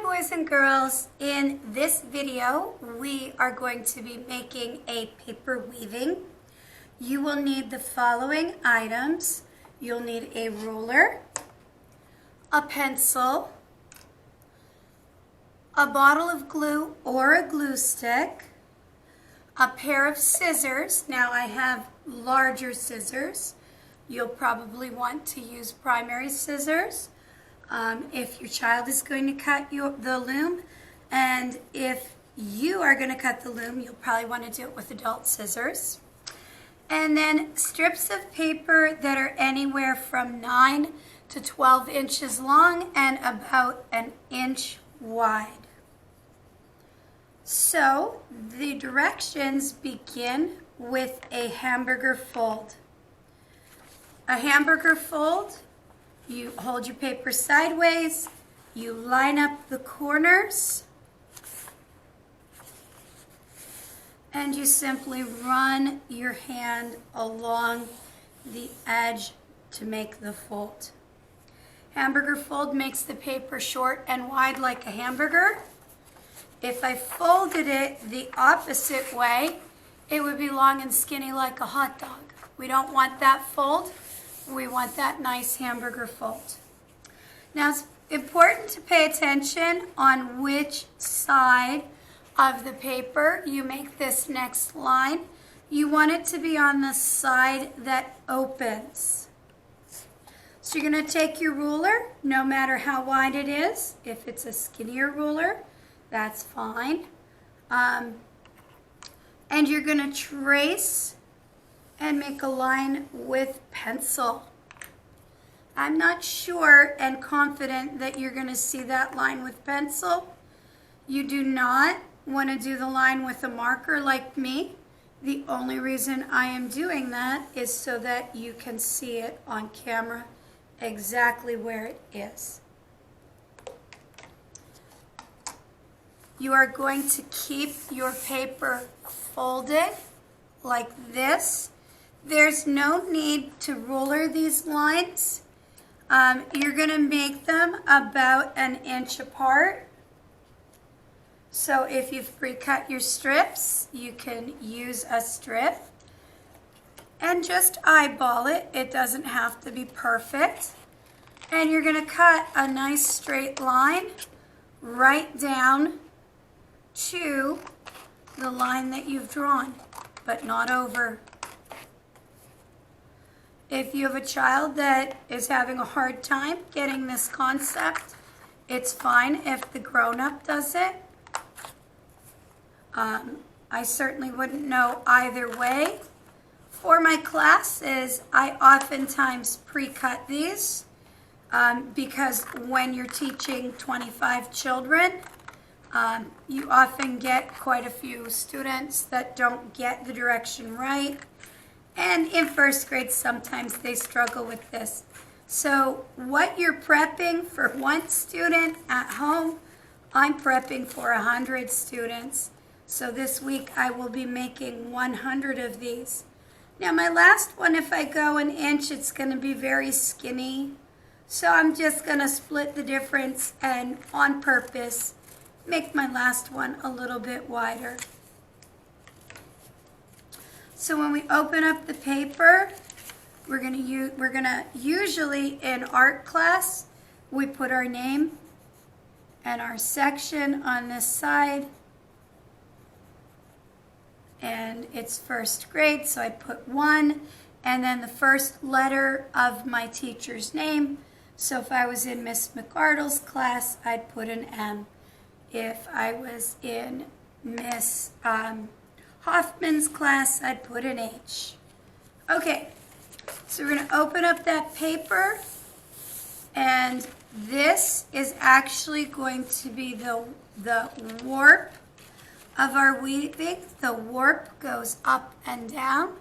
boys and girls. In this video, we are going to be making a paper weaving. You will need the following items. You'll need a ruler, a pencil, a bottle of glue or a glue stick, a pair of scissors. Now I have larger scissors. You'll probably want to use primary scissors if your child is going to cut the loom, and if you are going to cut the loom, you'll probably want to do it with adult scissors. And then strips of paper that are anywhere from 9 to 12 inches long and about an inch wide. So the directions begin with a hamburger fold. A hamburger fold, you hold your paper sideways, you line up the corners, and you simply run your hand along the edge to make the fold. Hamburger fold makes the paper short and wide like a hamburger. If I folded it the opposite way, it would be long and skinny like a hot dog. We don't want that fold. We want that nice hamburger fold. Now it's important to pay attention on which side of the paper you make this next line. You want it to be on the side that opens. So you're going to take your ruler, no matter how wide it is. If it's a skinnier ruler, that's fine. And you're going to trace and make a line with pencil. I'm not sure and confident that you're going to see that line with pencil. You do not want to do the line with a marker like me. The only reason I am doing that is so that you can see it on camera exactly where it is. You are going to keep your paper folded like this. There's no need to ruler these lines. You're going to make them about an inch apart. So if you've pre-cut your strips, you can use a strip and just eyeball it. It doesn't have to be perfect. And you're going to cut a nice straight line right down to the line that you've drawn, but not over. If you have a child that is having a hard time getting this concept, it's fine if the grown-up does it. I certainly wouldn't know either way. For my classes, I oftentimes pre-cut these because when you're teaching 25 children, you often get quite a few students that don't get the direction right. And in first grade, sometimes they struggle with this. So what you're prepping for one student at home, I'm prepping for 100 students. So this week I will be making 100 of these. Now my last one, if I go an inch, it's going to be very skinny. So I'm just going to split the difference and on purpose make my last one a little bit wider. So when we open up the paper, we're gonna usually in art class, we put our name and our section on this side. And it's first grade, so I put 1, and then the first letter of my teacher's name. So if I was in Miss McArdle's class, I'd put an M. If I was in Miss Hoffman's class, I'd put an H. Okay, so we're going to open up that paper, and this is actually going to be the warp of our weaving. The warp goes up and down.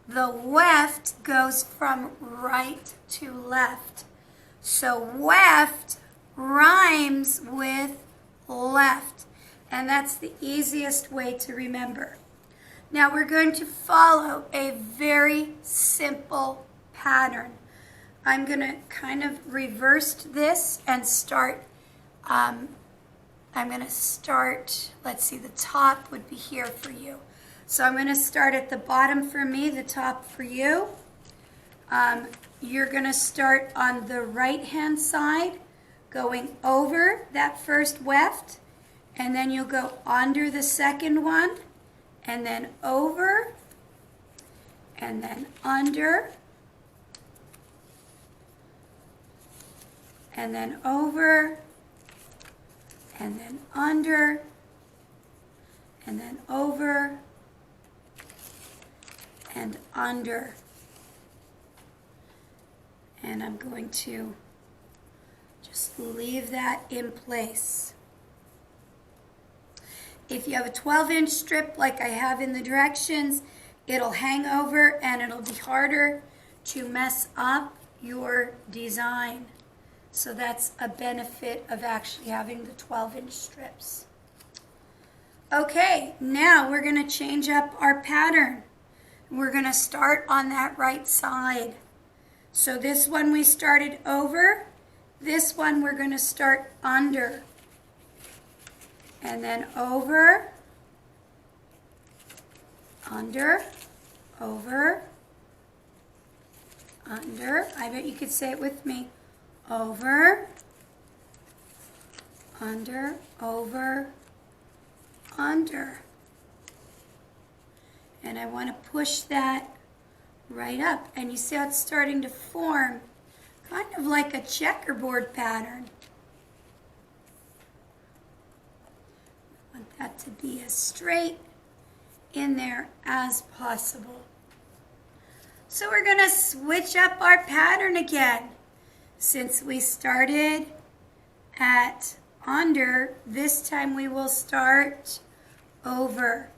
The weft goes from right to left. So weft rhymes with left. And that's the easiest way to remember. Now we're going to follow a very simple pattern. I'm going to kind of reverse this and start I'm going to start, let's see, the top would be here for you. So I'm going to start at the bottom for me, the top for you. You're going to start on the right-hand side, going over that first weft, and then you'll go under the second one, and then over, and then under, and then over, and then under, and then over, and under. And I'm going to just leave that in place. If you have a 12-inch strip like I have in the directions, it'll hang over and it'll be harder to mess up your design. So that's a benefit of actually having the 12-inch strips. Okay, now we're going to change up our pattern. We're going to start on that right side. So this one we started over. This one we're going to start under. And then over, under, over, under. I bet you could say it with me. Over, under, over, under. And I want to push that right up. And you see how it's starting to form kind of like a checkerboard pattern. I want that to be as straight in there as possible. So we're going to switch up our pattern again. Since we started at under, this time we will start over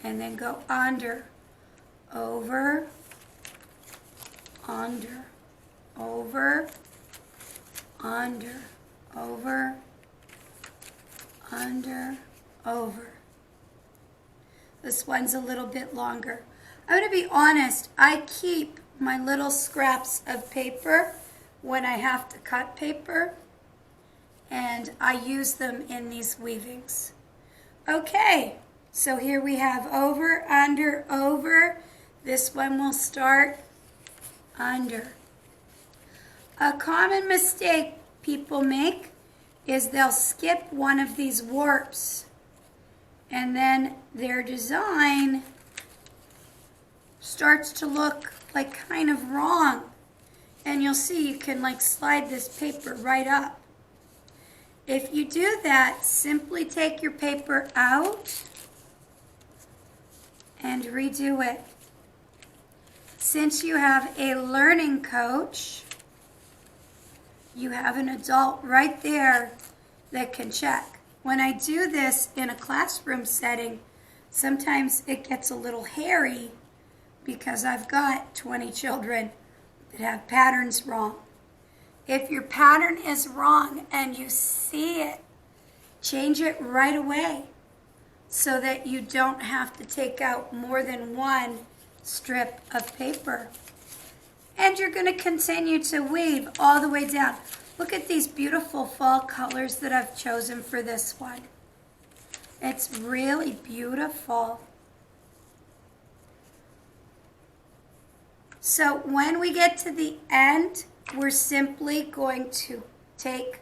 and then go under, over, under, over, under, over, under, over. This one's a little bit longer. I'm going to be honest, I keep my little scraps of paper when I have to cut paper, and I use them in these weavings. Okay, so here we have over, under, over. This one will start under. A common mistake people make is they'll skip one of these warps, and then their design starts to look like kind of wrong. And you'll see you can like slide this paper right up. If you do that, simply take your paper out and redo it. Since you have a learning coach, you have an adult right there that can check. When I do this in a classroom setting, sometimes it gets a little hairy because I've got 20 children that have patterns wrong. If your pattern is wrong and you see it, change it right away so that you don't have to take out more than one strip of paper. And you're going to continue to weave all the way down. Look at these beautiful fall colors that I've chosen for this one. It's really beautiful. So when we get to the end, we're simply going to take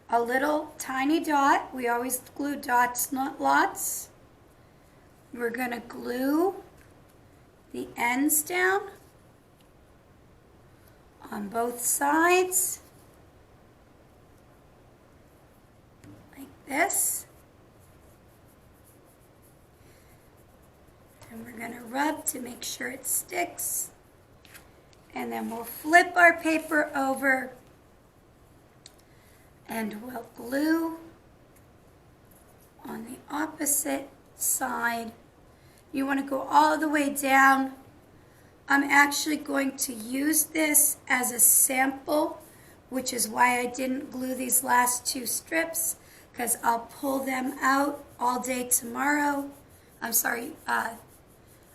a little tiny dot. We always glue dots, not lots. We're going to glue the ends down on both sides, like this. And we're going to rub to make sure it sticks. And then we'll flip our paper over and we'll glue on the opposite side. You want to go all the way down. I'm actually going to use this as a sample, which is why I didn't glue these last two strips, because I'll pull them out all day tomorrow. I'm sorry, I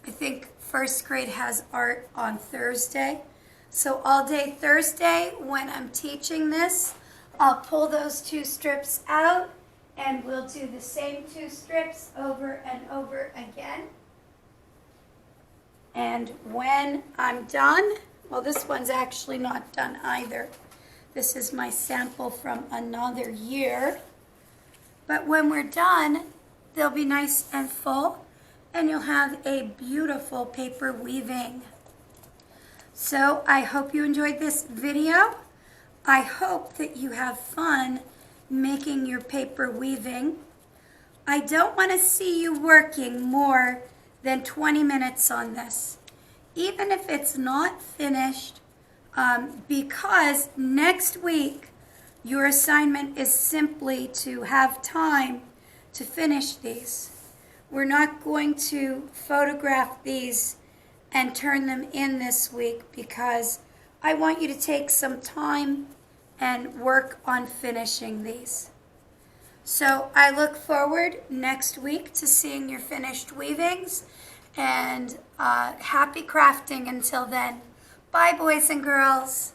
think first grade has art on Thursday. So all day Thursday, when I'm teaching this, I'll pull those 2 strips out and we'll do the same 2 strips over and over again. And when I'm done, well, this one's actually not done either. This is my sample from another year. But when we're done, they'll be nice and full, and you'll have a beautiful paper weaving. So I hope you enjoyed this video. I hope that you have fun making your paper weaving. I don't want to see you working more than 20 minutes on this, even if it's not finished, because next week your assignment is simply to have time to finish these. We're not going to photograph these and turn them in this week because I want you to take some time and work on finishing these. So I look forward next week to seeing your finished weavings, and happy crafting until then. Bye, boys and girls.